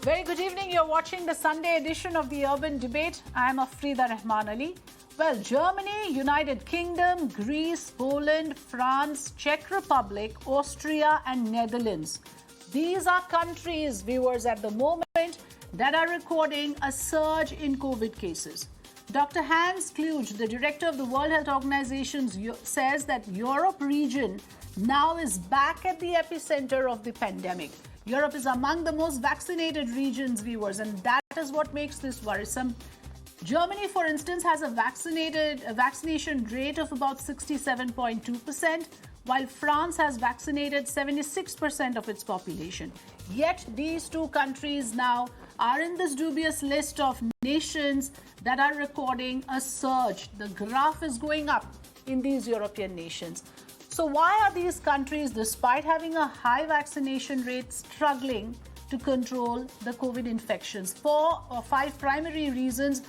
Very good evening. You're watching the Sunday edition of the Urban Debate. I'm Afrida Rahman Ali. Well, Germany, United Kingdom, Greece, Poland, France, Czech Republic, Austria and Netherlands. These are countries, viewers, at the moment that are recording a surge in COVID cases. Dr. Hans Kluge, the director of the World Health Organization, says that Europe region now is back at the epicenter of the pandemic. Europe is among the most vaccinated regions, viewers, and that is what makes this worrisome. Germany, for instance, has a vaccination rate of about 67.2%, while France has vaccinated 76% of its population. Yet these two countries now are in this dubious list of nations that are recording a surge. The graph is going up in these European nations. So why are these countries, despite having a high vaccination rate, struggling to control the COVID infections? 4 or 5 primary reasons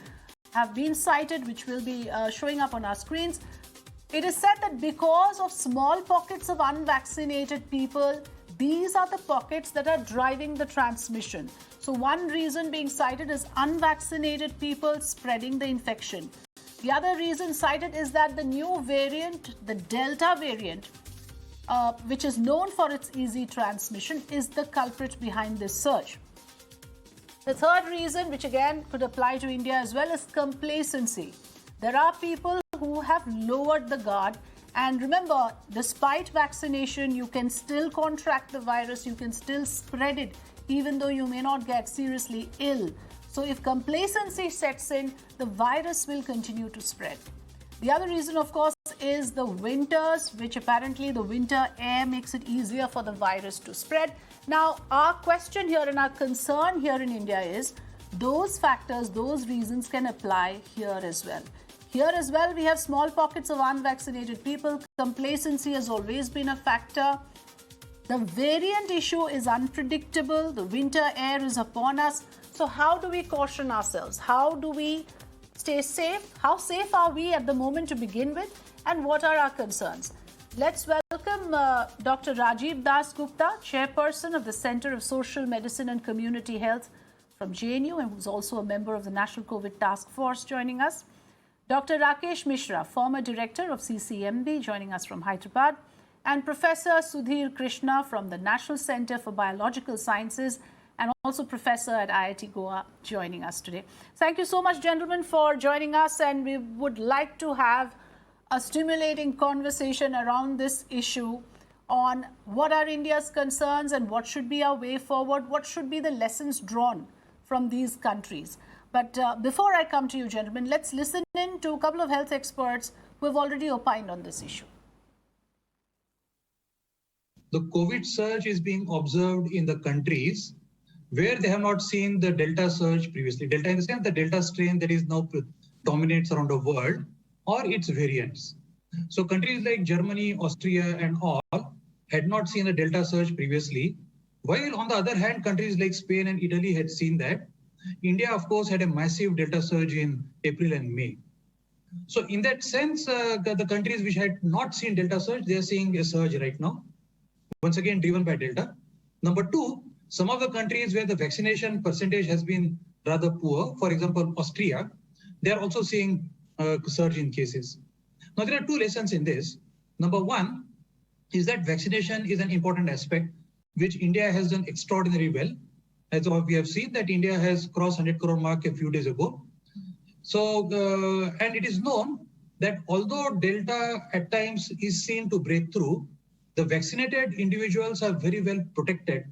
have been cited, which will be showing up on our screens. It is said that because of small pockets of unvaccinated people, these are the pockets that are driving the transmission. So one reason being cited is unvaccinated people spreading the infection. The other reason cited is that the new variant, the Delta variant, which is known for its easy transmission, is the culprit behind this surge. The third reason, which again could apply to India as well, is complacency. There are people who have lowered the guard. And remember, despite vaccination, you can still contract the virus, you can still spread it, even though you may not get seriously ill. So if complacency sets in, the virus will continue to spread. The other reason, of course, is the winters, which apparently the winter air makes it easier for the virus to spread. Now, our question here and our concern here in India is those factors, those reasons can apply here as well. Here as well, we have small pockets of unvaccinated people. Complacency has always been a factor. The variant issue is unpredictable. The winter air is upon us. So how do we caution ourselves? How do we stay safe? How safe are we at the moment to begin with? And what are our concerns? Let's welcome Dr. Rajiv Das Gupta, Chairperson of the Center of Social Medicine and Community Health from JNU, and who's also a member of the National COVID Task Force, joining us. Dr. Rakesh Mishra, former Director of CCMB, joining us from Hyderabad. And Professor Sudhir Krishna from the National Center for Biological Sciences and also Professor at IIT Goa, joining us today. Thank you so much, gentlemen, for joining us, and we would like to have a stimulating conversation around this issue on what are India's concerns and what should be our way forward, what should be the lessons drawn from these countries. But before I come to you, gentlemen, let's listen in to a couple of health experts who have already opined on this issue. The COVID surge is being observed in the countries where they have not seen the Delta surge previously. Delta in the sense the Delta strain that is now dominates around the world or its variants. So countries like Germany, Austria and all had not seen a Delta surge previously, while on the other hand, countries like Spain and Italy had seen that. India, of course, had a massive Delta surge in April and May. So in that sense, the countries which had not seen Delta surge, they are seeing a surge right now, once again driven by Delta. Number two, some of the countries where the vaccination percentage has been rather poor, for example, Austria, they are also seeing a surge in cases. Now, there are two lessons in this. Number one is that vaccination is an important aspect, which India has done extraordinarily well. As we have seen that India has crossed 100 crore mark a few days ago. So, and it is known that although Delta at times is seen to break through, the vaccinated individuals are very well protected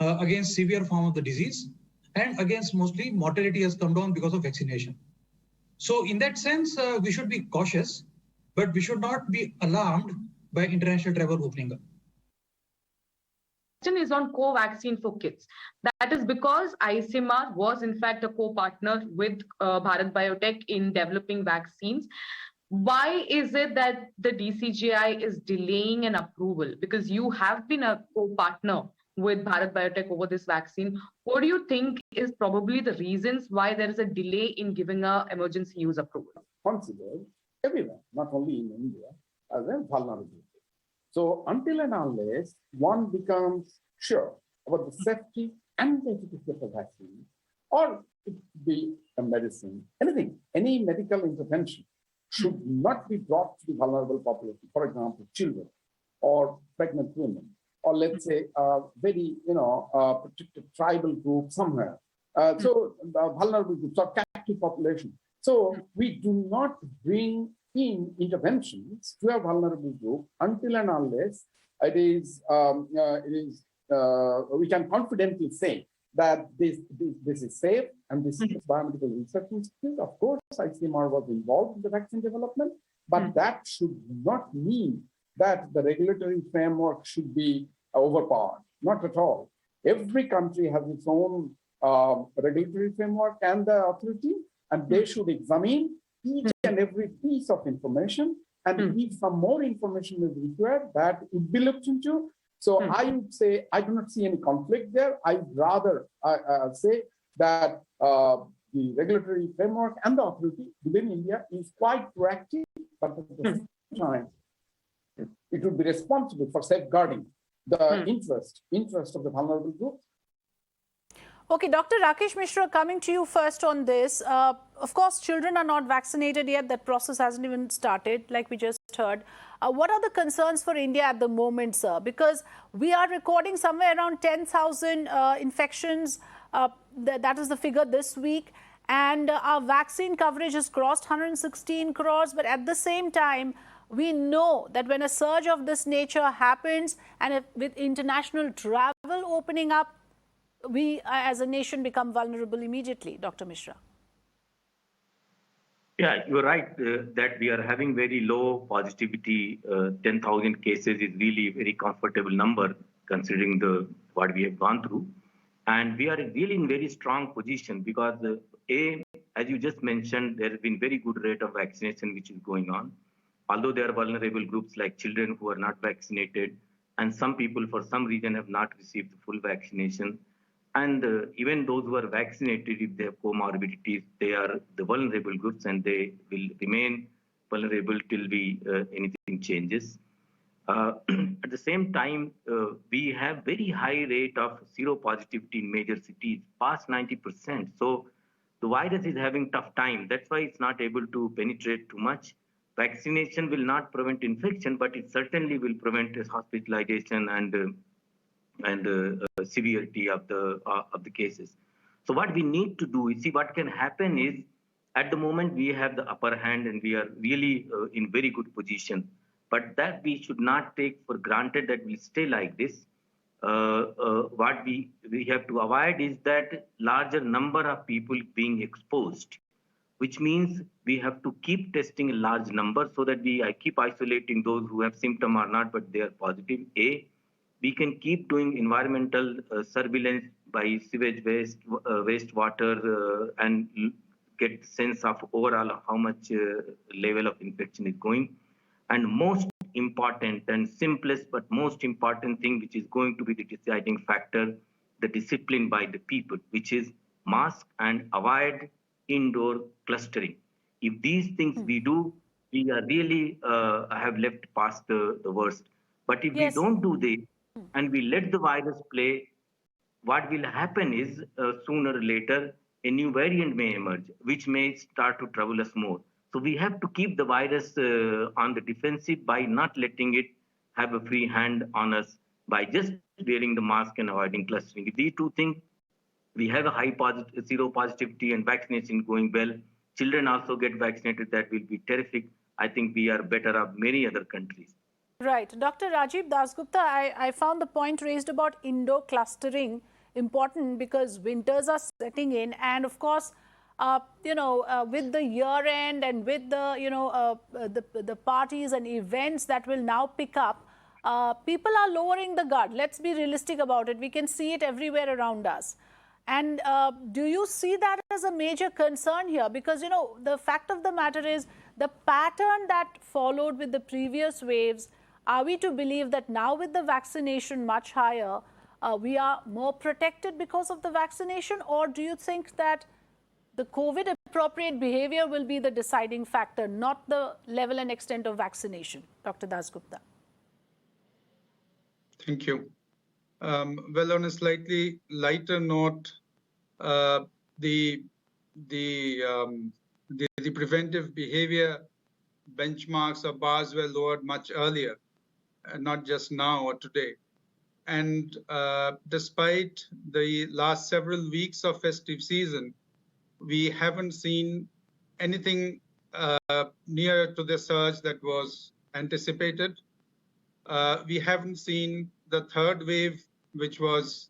against severe form of the disease, and against mostly mortality has come down because of vaccination. So in that sense, we should be cautious, but we should not be alarmed by international travel opening up. Is on co-vaccine for kids. That is because ICMR was in fact a co-partner with Bharat Biotech in developing vaccines. Why is it that the DCGI is delaying an approval? Because you have been a co-partner with Bharat Biotech over this vaccine. What do you think is probably the reasons why there is a delay in giving an emergency use approval? Considered everywhere, not only in India, as a vulnerability. So until and unless one becomes sure about the safety and the efficacy of the vaccine, or it could be a medicine, anything, any medical intervention should not be brought to the vulnerable population. For example, children or pregnant women, or let's say a very, protected tribal group somewhere. So vulnerable groups or captive population. So we do not bring in interventions to a vulnerable group until and unless we can confidently say that this is safe and this is biomedical research institute. Of course, ICMR was involved in the vaccine development, but that should not mean that the regulatory framework should be overpowered. Not at all. Every country has its own regulatory framework and the authority, and they should examine each and every piece of information, and if some more information is required, that would be looked into. So I would say I do not see any conflict there. I'd rather say that the regulatory framework and the authority within India is quite proactive, but at the same time, it would be responsible for safeguarding the interest of the vulnerable groups. Okay, Dr. Rakesh Mishra, coming to you first on this. Of course, children are not vaccinated yet. That process hasn't even started, like we just heard. What are the concerns for India at the moment, sir? Because we are recording somewhere around 10,000 infections. That is the figure this week. And our vaccine coverage has crossed 116 crores. But at the same time, we know that when a surge of this nature happens, and with international travel opening up, we as a nation become vulnerable immediately. Dr. Mishra. Yeah, you're right that we are having very low positivity. 10,000 cases is really a very comfortable number considering what we have gone through. And we are really in very strong position because as you just mentioned, there has been very good rate of vaccination which is going on. Although there are vulnerable groups like children who are not vaccinated, and some people for some reason have not received the full vaccination. And even those who are vaccinated, if they have comorbidities, they are the vulnerable groups and they will remain vulnerable till anything changes. At the same time, we have very high rate of seropositivity in major cities, past 90%. So the virus is having tough time. That's why it's not able to penetrate too much. Vaccination will not prevent infection, but it certainly will prevent hospitalization and severity of the cases. So what we need to do is see what can happen is at the moment we have the upper hand and we are really in very good position, but that we should not take for granted that we stay like this. What we have to avoid is that larger number of people being exposed, which means we have to keep testing a large number so that I keep isolating those who have symptom or not, but they are positive. We can keep doing environmental surveillance by sewage waste, wastewater, and get sense of overall how much level of infection is going. And most important and simplest but most important thing, which is going to be the deciding factor, the discipline by the people, which is mask and avoid indoor clustering. If these things we do, we are really have left past the worst. But if we don't do this, and we let the virus play, what will happen is sooner or later a new variant may emerge, which may start to trouble us more. So we have to keep the virus on the defensive by not letting it have a free hand on us by just wearing the mask and avoiding clustering. If these two things, we have a high seropositivity and vaccination going well. Children also get vaccinated. That will be terrific. I think we are better off many other countries. Right. Dr. Rajiv Dasgupta, I found the point raised about indoor clustering important because winters are setting in. And of course, with the year end and with the parties and events that will now pick up, people are lowering the guard. Let's be realistic about it. We can see it everywhere around us. And do you see that as a major concern here? Because, the fact of the matter is the pattern that followed with the previous waves. Are we to believe that now with the vaccination much higher, we are more protected because of the vaccination? Or do you think that the COVID appropriate behavior will be the deciding factor, not the level and extent of vaccination? Dr. Dasgupta. Thank you. Well, on a slightly lighter note, the preventive behavior benchmarks or bars were lowered much earlier, not just now or today. And despite the last several weeks of festive season, we haven't seen anything near to the surge that was anticipated. We haven't seen the third wave, which was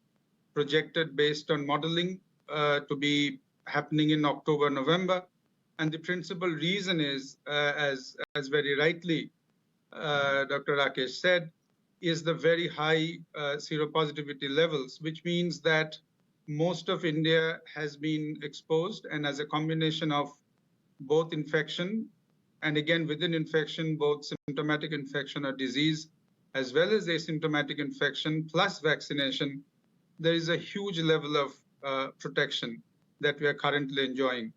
projected based on modeling to be happening in October, November. And the principal reason is, as very rightly Dr. Rakesh said, is the very high seropositivity levels, which means that most of India has been exposed, and as a combination of both infection and again within infection, both symptomatic infection or disease, as well as asymptomatic infection plus vaccination, there is a huge level of protection that we are currently enjoying.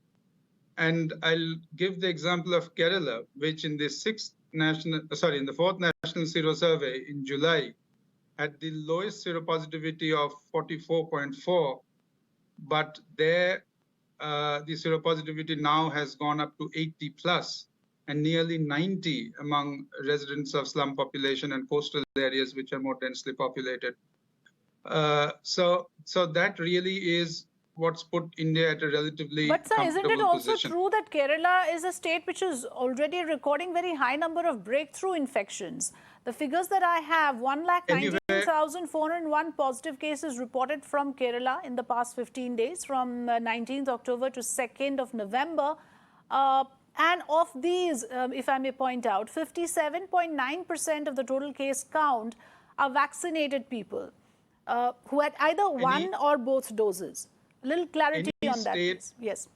And I'll give the example of Kerala, which in the fourth National Sero Survey in July had the lowest seropositivity of 44.4, but there the seropositivity now has gone up to 80 plus and nearly 90 among residents of slum population and coastal areas which are more densely populated. So that really is what's put India at a relatively But sir, isn't it also position. true that Kerala is a state which is already recording very high number of breakthrough infections? The figures that I have, 1,19,401 positive cases reported from Kerala in the past 15 days, from 19th October to 2nd of November. And of these, if I may point out, 57.9% of the total case count are vaccinated people who had either one or both doses. A little clarity on that, please. Yes.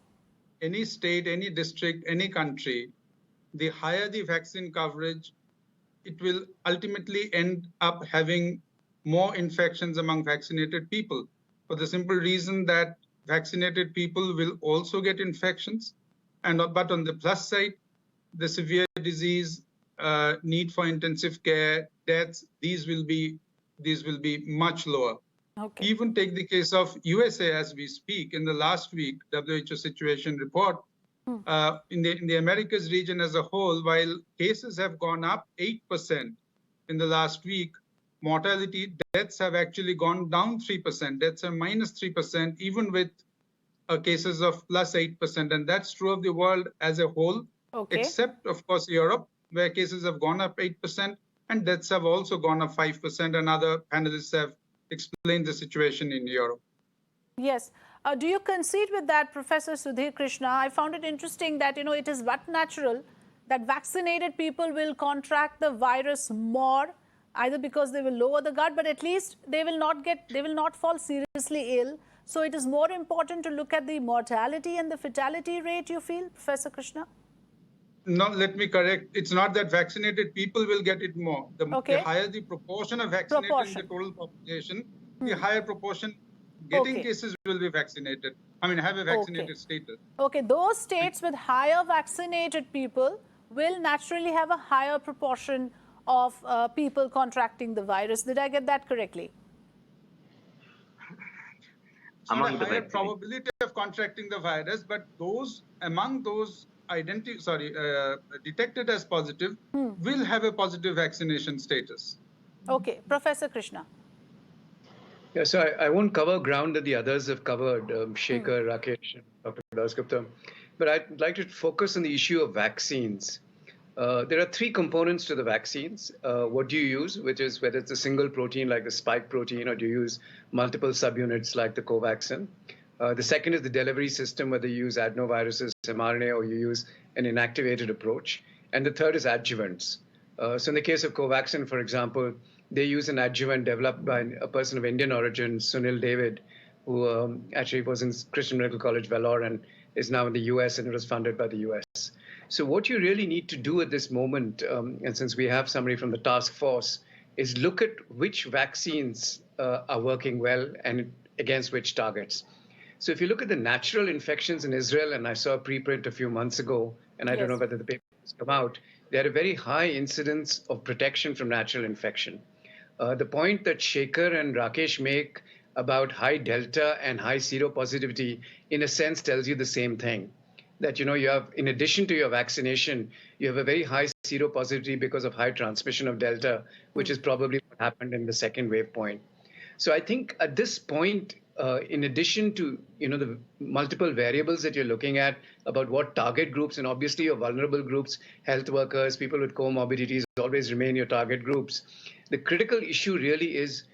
Any state, any district, any country, the higher the vaccine coverage, it will ultimately end up having more infections among vaccinated people, for the simple reason that vaccinated people will also get infections. But on the plus side, the severe disease, need for intensive care, deaths, these will be much lower. Okay. Even take the case of USA as we speak. In the last week, WHO situation report, in the Americas region as a whole, while cases have gone up 8% in the last week, mortality deaths have actually gone down 3%. Deaths are minus 3%, even with cases of plus 8%. And that's true of the world as a whole, except, of course, Europe, where cases have gone up 8% and deaths have also gone up 5%. And other panelists have explained the situation in Europe. Yes. Do you concede with that, Professor Sudhir Krishna? I found it interesting that, it is but natural that vaccinated people will contract the virus more, either because they will lower the guard, but at least they will not fall seriously ill. So it is more important to look at the mortality and the fatality rate, you feel, Professor Krishna? No, let me correct. It's not that vaccinated people will get it more. The higher the proportion of vaccinated in the total population, the higher proportion getting cases will be vaccinated. Have a vaccinated status. Okay, those states with higher vaccinated people will naturally have a higher proportion of people contracting the virus. Did I get that correctly? Among the higher probability of contracting the virus, but among those detected as positive will have a positive vaccination status. Okay, Professor Krishna. Yeah, so I won't cover ground that the others have covered, Shekhar, Rakesh, and Dr. Dasgupta, but I'd like to focus on the issue of vaccines. There are three components to the vaccines. What do you use, which is whether it's a single protein like the spike protein, or do you use multiple subunits like the Covaxin? The second is the delivery system, whether you use adenoviruses, mRNA, or you use an inactivated approach. And the third is adjuvants. So in the case of Covaxin, for example, they use an adjuvant developed by a person of Indian origin, Sunil David, who actually was in Christian Medical College, Vellore, and is now in the US, and it was funded by the US. So what you really need to do at this moment, and since we have somebody from the task force, is look at which vaccines are working well and against which targets. So if you look at the natural infections in Israel, and I saw a preprint a few months ago, and I don't know whether the paper has come out, they had a very high incidence of protection from natural infection. The point that Shekhar and Rakesh make about high delta and high seropositivity, in a sense, tells you the same thing. That, you have, in addition to your vaccination, you have a very high seropositivity because of high transmission of delta, which is probably what happened in the second wave point. So I think at this point, in addition to the multiple variables that you're looking at about what target groups, and obviously your vulnerable groups, health workers, people with comorbidities always remain your target groups. The critical issue really is,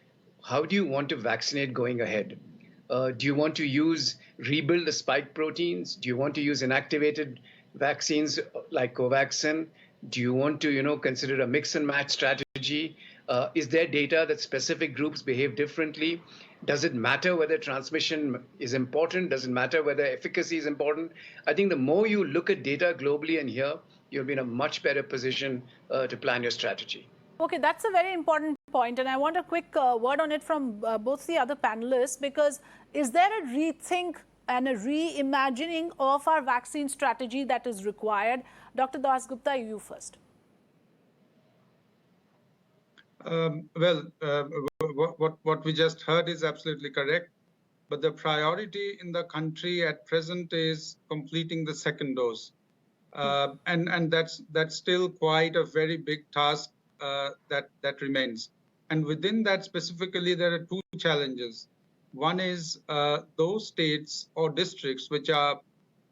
how do you want to vaccinate going ahead? Do you want to rebuild the spike proteins? Do you want to use inactivated vaccines like Covaxin? Do you want to consider a mix and match strategy? Is there data that specific groups behave differently? Does it matter whether transmission is important? Does it matter whether efficacy is important? I think the more you look at data globally and here, you'll be in a much better position to plan your strategy. Okay, that's a very important point, and I want a quick word on it from both the other panelists, because is there a rethink and a reimagining of our vaccine strategy that is required? Dr. Dasgupta, you first. What we just heard is absolutely correct. But the priority in the country at present is completing the second dose. And that's still quite a very big task that remains. And within that specifically, there are two challenges. One is those states or districts which are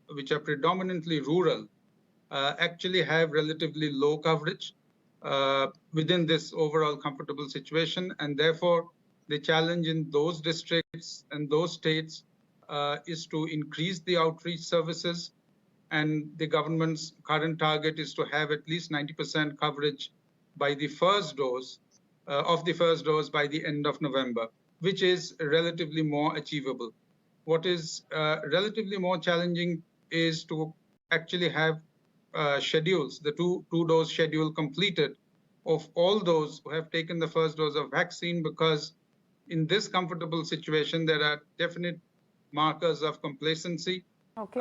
predominantly rural actually have relatively low coverage within this overall comfortable situation, and therefore the challenge in those districts and those states is to increase the outreach services, and the government's current target is to have at least 90% coverage by the first dose by the end of November, which is relatively more achievable. What is relatively more challenging is to actually have schedules, the two-dose schedule completed of all those who have taken the first dose of vaccine, because in this comfortable situation, there are definite markers of complacency. Okay.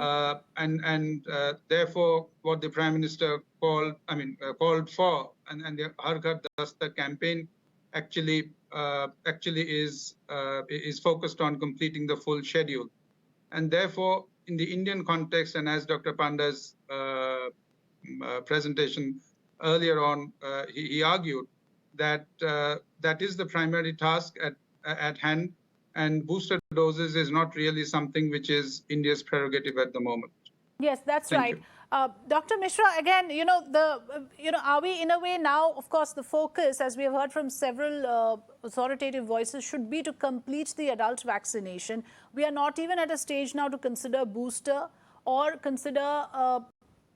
And therefore, what the Prime Minister called for, and the Har Ghar Dastak campaign actually is focused on completing the full schedule. And therefore, in the Indian context, and as Dr. Panda's presentation earlier on, he argued that that is the primary task at hand, and booster doses is not really something which is India's prerogative at the moment. Yes, that's Thank right. Dr. Mishra, again, are we in a way now, of course, the focus, as we have heard from several authoritative voices, should be to complete the adult vaccination. We are not even at a stage now to consider booster or consider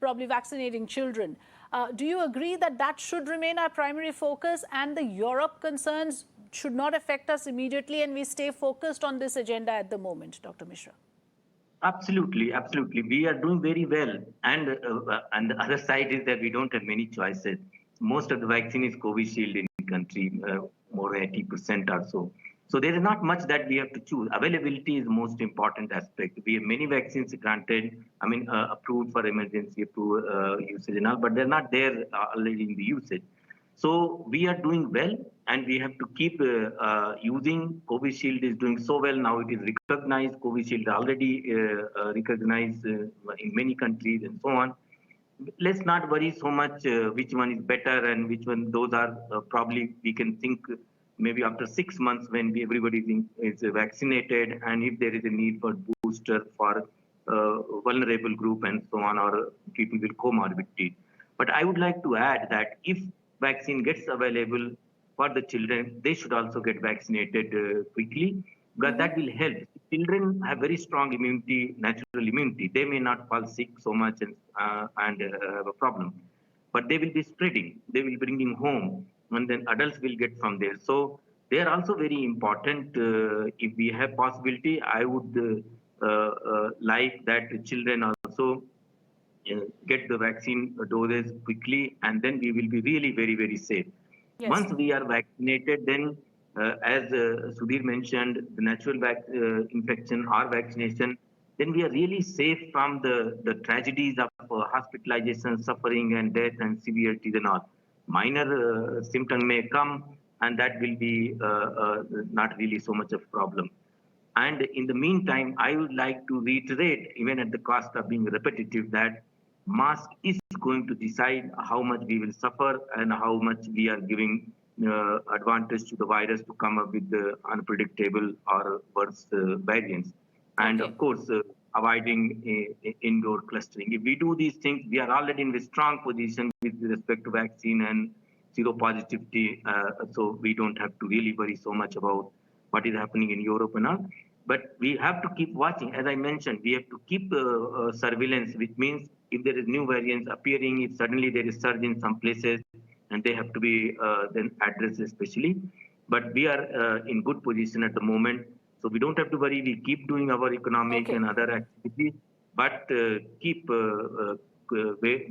probably vaccinating children. Do you agree that that should remain our primary focus, and the Europe concerns should not affect us immediately, and we stay focused on this agenda at the moment, Dr. Mishra? Absolutely. We are doing very well. And the other side is that we don't have many choices. Most of the vaccine is Covishield in the country, more than 80% or so. So there is not much that we have to choose. Availability is the most important aspect. We have many vaccines granted, approved for emergency usage and all, but they're not there already in the usage. So we are doing well, and we have to keep using. Covishield is doing so well now. It is recognized. Covishield already recognized in many countries and so on. Let's not worry so much which one is better and which one. Those are probably we can think maybe after 6 months when everybody is vaccinated, and if there is a need for booster for vulnerable group and so on, or people with comorbidity. But I would like to add that if vaccine gets available for the children, they should also get vaccinated quickly, because that will help. Children have very strong immunity, natural immunity. They may not fall sick so much and have a problem, but they will be spreading. They will bring him home, and then adults will get from there. So they are also very important. If we have possibility, I would like that children also get the vaccine doses quickly, and then we will be really very, very safe. Yes. Once we are vaccinated, then as Sudhir mentioned, the natural infection or vaccination, then we are really safe from the tragedies of hospitalization, suffering and death and severities and all. Minor symptom may come, and that will be not really so much of a problem. And in the meantime, I would like to reiterate, even at the cost of being repetitive, that mask is going to decide how much we will suffer and how much we are giving advantage to the virus to come up with the unpredictable or worse variants. And Okay. of course, avoiding indoor clustering. If we do these things, we are already in a strong position with respect to vaccine and seropositivity. So we don't have to really worry so much about what is happening in Europe and all. But we have to keep watching. As I mentioned, we have to keep surveillance, which means if there is new variants appearing, if suddenly there is surge in some places, and they have to be then addressed especially. But we are in good position at the moment. So we don't have to worry. We keep doing our economic Okay. and other activities, but keep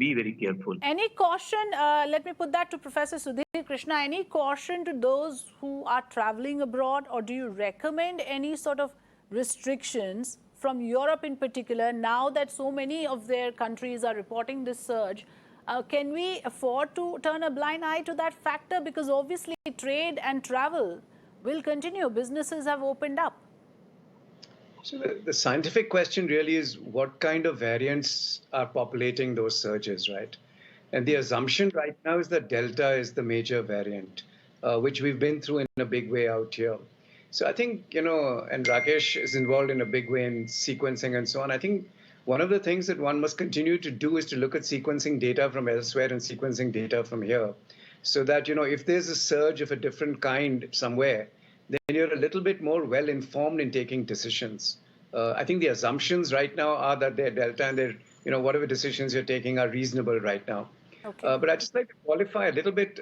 be very careful. Any caution, let me put that to Professor Sudhir Krishna, any caution to those who are traveling abroad, or do you recommend any sort of restrictions from Europe in particular, now that so many of their countries are reporting this surge? Can we afford to turn a blind eye to that factor? Because obviously trade and travel will continue. Businesses have opened up. So the scientific question really is what kind of variants are populating those surges, right? And the assumption right now is that Delta is the major variant, which we've been through in a big way out here. So I think, and Rakesh is involved in a big way in sequencing and so on. I think one of the things that one must continue to do is to look at sequencing data from elsewhere and sequencing data from here. So that, if there's a surge of a different kind somewhere, then you're a little bit more well informed in taking decisions. I think the assumptions right now are that they're Delta and they're, whatever decisions you're taking are reasonable right now. Okay. But I'd just like to qualify a little bit.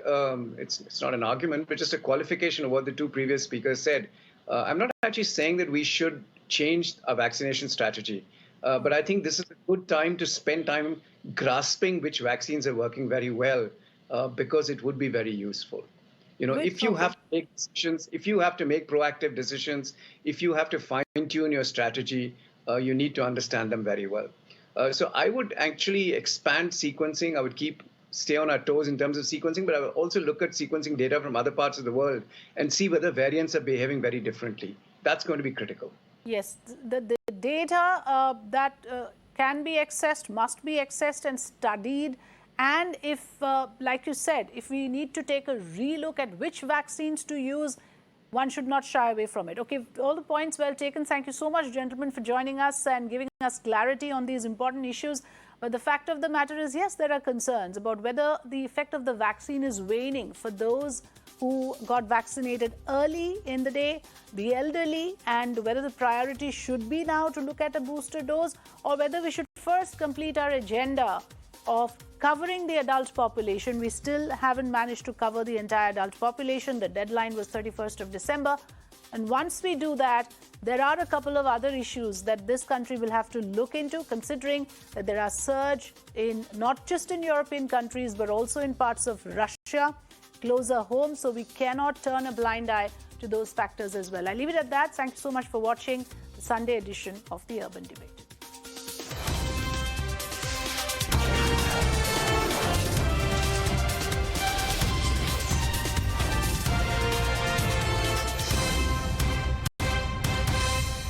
It's not an argument, but just a qualification of what the two previous speakers said. I'm not actually saying that we should change our vaccination strategy, but I think this is a good time to spend time grasping which vaccines are working very well, because it would be very useful. If you have to make decisions, if you have to make proactive decisions, if you have to fine-tune your strategy, you need to understand them very well. So I would actually expand sequencing. I would stay on our toes in terms of sequencing, but I will also look at sequencing data from other parts of the world and see whether variants are behaving very differently. That's going to be critical. Yes, the data that can be accessed, must be accessed and studied. And if, like you said, if we need to take a relook at which vaccines to use, one should not shy away from it. Okay, all the points well taken. Thank you so much, gentlemen, for joining us and giving us clarity on these important issues. But the fact of the matter is, yes, there are concerns about whether the effect of the vaccine is waning for those who got vaccinated early in the day, the elderly, and whether the priority should be now to look at a booster dose, or whether we should first complete our agenda of covering the adult population. We still haven't managed to cover the entire adult population. The deadline was 31st of December. And once we do that, there are a couple of other issues that this country will have to look into, considering that there are surge in not just in European countries, but also in parts of Russia, closer home. So we cannot turn a blind eye to those factors as well. I leave it at that. Thank you so much for watching the Sunday edition of The Urban Debate.